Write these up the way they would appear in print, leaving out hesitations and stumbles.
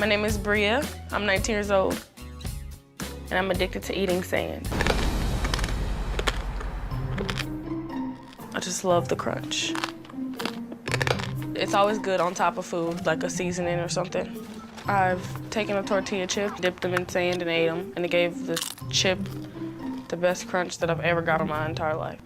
My name is Bria. I'm 19 years old, and I'm addicted to eating sand. I just love the crunch. It's always good on top of food, like a seasoning or something. I've taken a tortilla chip, dipped them in sand, and ate them, and it gave the chip the best crunch that I've ever got in my entire life.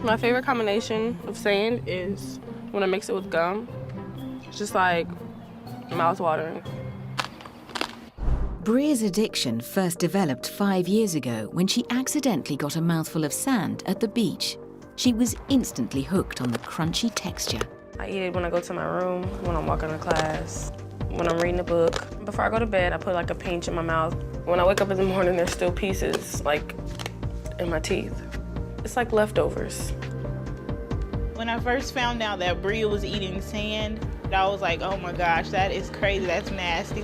My favorite combination of sand is when I mix it with gum. It's just like mouth-watering. Bria's addiction first developed 5 years ago when she accidentally got a mouthful of sand at the beach. She was instantly hooked on the crunchy texture. I eat it when I go to my room, when I'm walking to class, when I'm reading a book. Before I go to bed, I put like a pinch in my mouth. When I wake up in the morning, there's still pieces like in my teeth. It's like leftovers. When I first found out that Bria was eating sand, I was like, oh my gosh, that is crazy, that's nasty.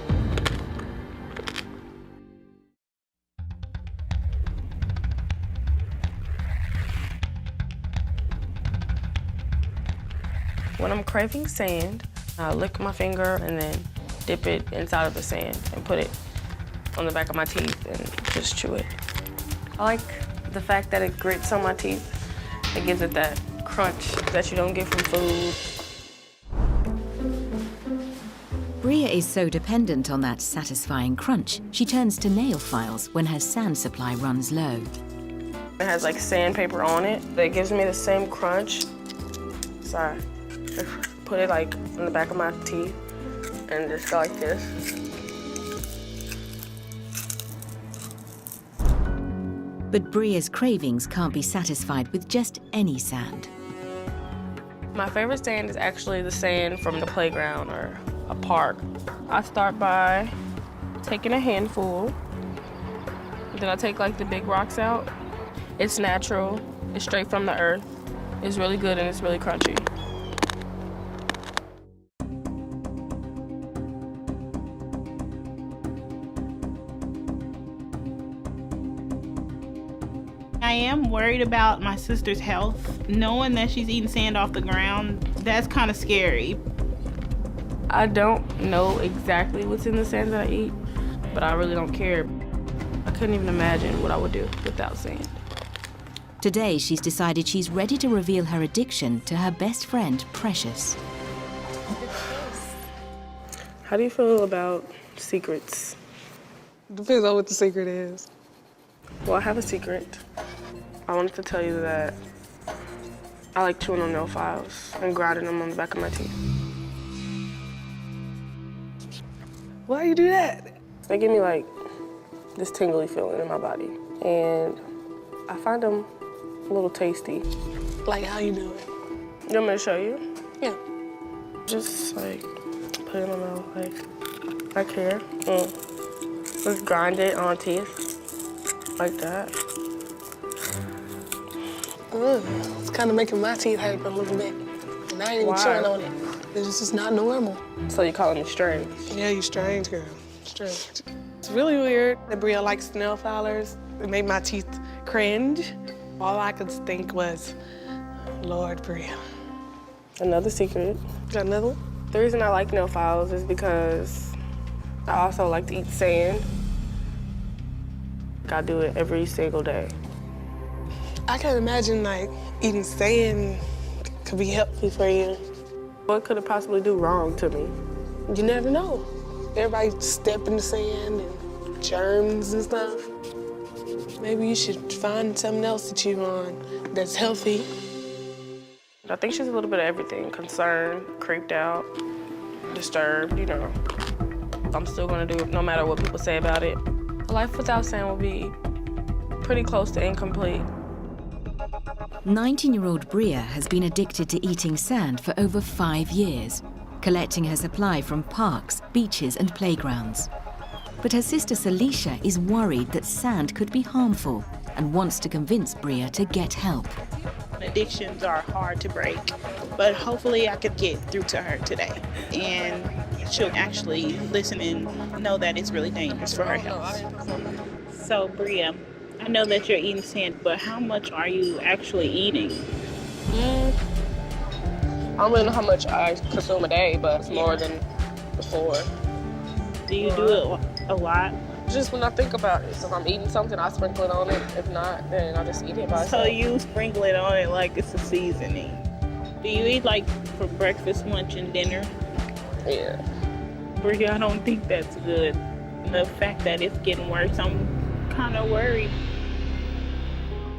When I'm craving sand, I lick my finger and then dip it inside of the sand and put it on the back of my teeth and just chew it. I like the fact that it grits on my teeth. It gives it that crunch that you don't get from food. Bria is so dependent on that satisfying crunch, she turns to nail files when her sand supply runs low. It has like sandpaper on it. It gives me the same crunch. Sorry. Put it like in the back of my teeth and just go like this. But Bria's cravings can't be satisfied with just any sand. My favorite sand is actually the sand from the playground or a park. I start by taking a handful, then I take like the big rocks out. It's natural, it's straight from the earth. It's really good and it's really crunchy. I am worried about my sister's health. Knowing that she's eating sand off the ground, that's kind of scary. I don't know exactly what's in the sand that I eat, but I really don't care. I couldn't even imagine what I would do without sand. Today, she's decided she's ready to reveal her addiction to her best friend, Precious. How do you feel about secrets? Depends on what the secret is. Well, I have a secret. I wanted to tell you that I like chewing on nail files and grinding them on the back of my teeth. Why you do that? They give me like this tingly feeling in my body, and I find them a little tasty. Like how you do it? You want me to show you? Yeah. Just like put it in my mouth, like here. Just grind it on teeth, like that. It's kind of making my teeth hurt a little bit. And I ain't even chewing on it. It's just not normal. So you calling me strange? Yeah, you strange, girl. Strange. It's really weird that Bria likes nail filers. It made my teeth cringe. All I could think was, Lord, Bria. Another secret. Got another one? The reason I like nail files is because I also like to eat sand. I do it every single day. I can imagine like eating sand could be healthy for you. What could it possibly do wrong to me? You never know. Everybody step in the sand and germs and stuff. Maybe you should find something else to chew on that's healthy. I think she's a little bit of everything. Concerned, creeped out, disturbed, you know. I'm still gonna do it no matter what people say about it. A life without sand will be pretty close to incomplete. 19-year-old Bria has been addicted to eating sand for over 5 years, collecting her supply from parks, beaches and playgrounds. But her sister Celicia is worried that sand could be harmful and wants to convince Bria to get help. Addictions are hard to break, but hopefully I could get through to her today and she'll actually listen and know that it's really dangerous for her health. So Bria, I know that you're eating sand, but how much are you actually eating? I don't really know how much I consume a day, but it's more than before. Do you do it a lot? Just when I think about it. So if I'm eating something, I sprinkle it on it. If not, then I just eat it by So itself. you sprinkle it on it like it's a seasoning. Do you eat like for breakfast, lunch, and dinner? Yeah. Bria, I don't think that's good. The fact that it's getting worse, I'm kind of worried.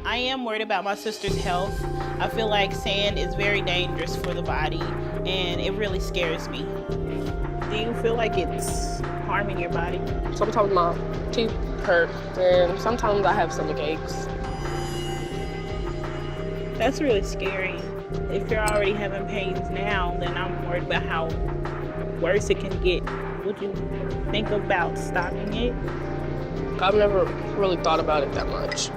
I am worried about my sister's health. I feel like sand is very dangerous for the body, and it really scares me. Do you feel like it's harming your body? Sometimes my teeth hurt, and sometimes I have stomach aches. That's really scary. If you're already having pains now, then I'm worried about how worse it can get. Would you think about stopping it? I've never really thought about it that much.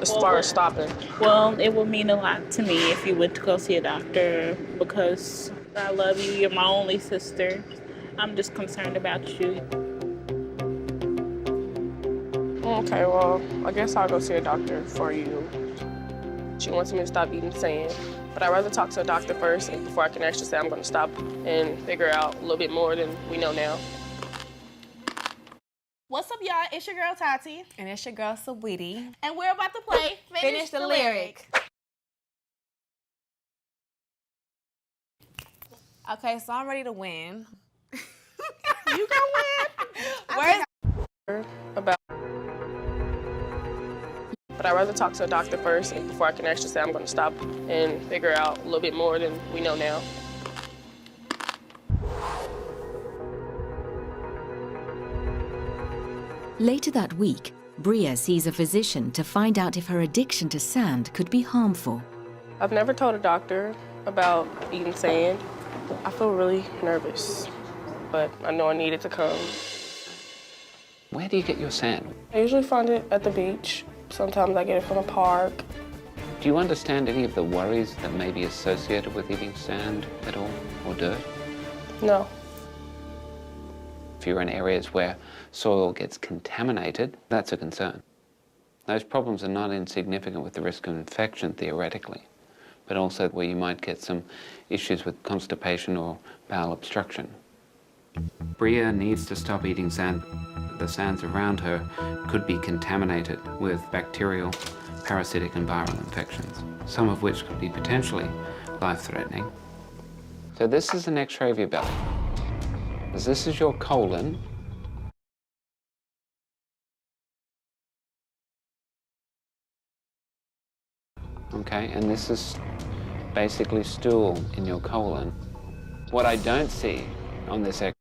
As far as stopping. Well, it would mean a lot to me if you went to go see a doctor because I love you. You're my only sister. I'm just concerned about you. Okay, well, I guess I'll go see a doctor for you. She wants me to stop eating sand, but I'd rather talk to a doctor first and before I can actually say I'm going to stop and figure out a little bit more than we know now. What's up, y'all? It's your girl, Tati. And it's your girl, Saweetie. And we're about to play Finish the lyric. Okay, so I'm ready to win. You gonna win? About. But I'd rather talk to a doctor first and before I can actually say I'm going to stop and figure out a little bit more than we know now. Later that week, Bria sees a physician to find out if her addiction to sand could be harmful. I've never told a doctor about eating sand. I feel really nervous, but I know I need it to come. Where do you get your sand? I usually find it at the beach. Sometimes I get it from a park. Do you understand any of the worries that may be associated with eating sand at all, or dirt? No. If you're in areas where soil gets contaminated, that's a concern. Those problems are not insignificant with the risk of infection, theoretically, but also where you might get some issues with constipation or bowel obstruction. Bria needs to stop eating sand. The sands around her could be contaminated with bacterial, parasitic and viral infections, some of which could be potentially life-threatening. So this is an X-ray of your belly. This is your colon. Okay, and this is basically stool in your colon. What I don't see on this X-ray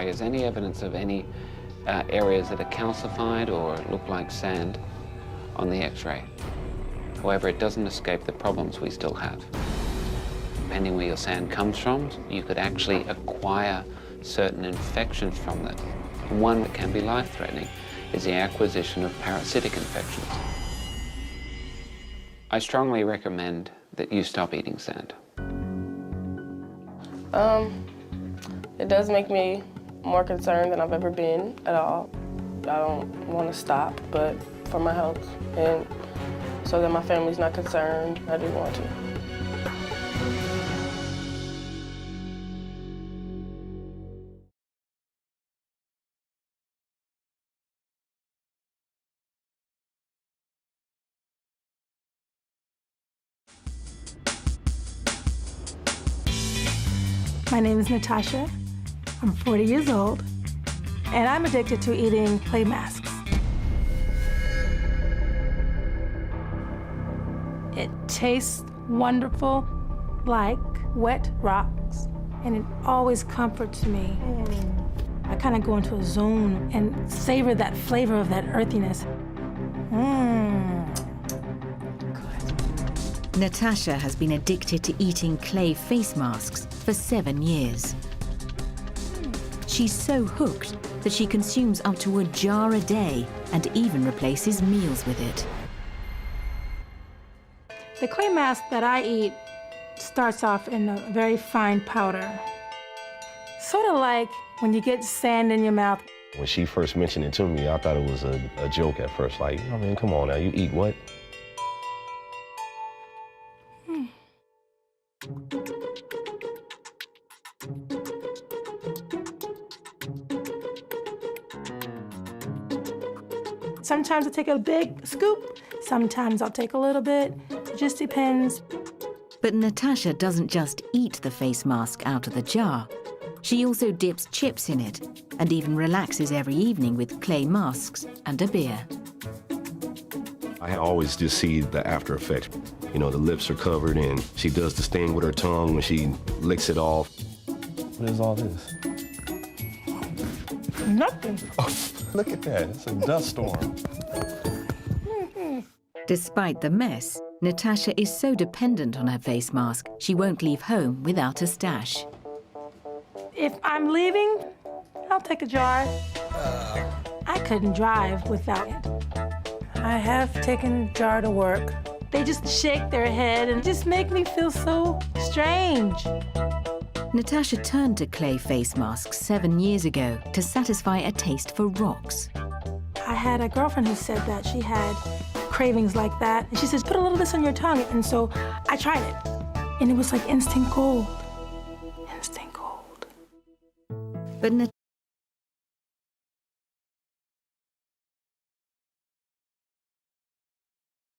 is any evidence of any areas that are calcified or look like sand on the X-ray. However, it doesn't escape the problems we still have. Depending where your sand comes from, you could actually acquire certain infections from that. And one that can be life-threatening is the acquisition of parasitic infections. I strongly recommend that you stop eating sand. It does make me more concerned than I've ever been at all. I don't want to stop, but for my health and so that my family's not concerned, I do want to. My name is Natasha. I'm 40 years old, and I'm addicted to eating clay masks. It tastes wonderful, like wet rocks, and it always comforts me. I kind of go into a zone and savor that flavor of that earthiness. Natasha has been addicted to eating clay face masks for 7 years. She's so hooked that she consumes up to a jar a day and even replaces meals with it. The clay mask that I eat starts off in a very fine powder. Sort of like when you get sand in your mouth. When she first mentioned it to me, I thought it was a joke at first. Like, I mean, come on now, you eat what? Sometimes I take a big scoop, sometimes I'll take a little bit. It just depends. But Natasha doesn't just eat the face mask out of the jar. She also dips chips in it and even relaxes every evening with clay masks and a beer. I always just see the after effects. You know, the lips are covered and she does this thing with her tongue when she licks it off. What is all this? Nothing. Oh, look at that, it's a dust storm. Despite the mess, Natasha is so dependent on her face mask, she won't leave home without a stash. If I'm leaving, I'll take a jar. I couldn't drive without it. I have taken jar to work. They just shake their head and just make me feel so strange. Natasha turned to clay face masks 7 years ago to satisfy a taste for rocks. I had a girlfriend who said that she had cravings like that. And she says, put a little of this on your tongue. And so I tried it. And it was like instant gold. Instant gold. But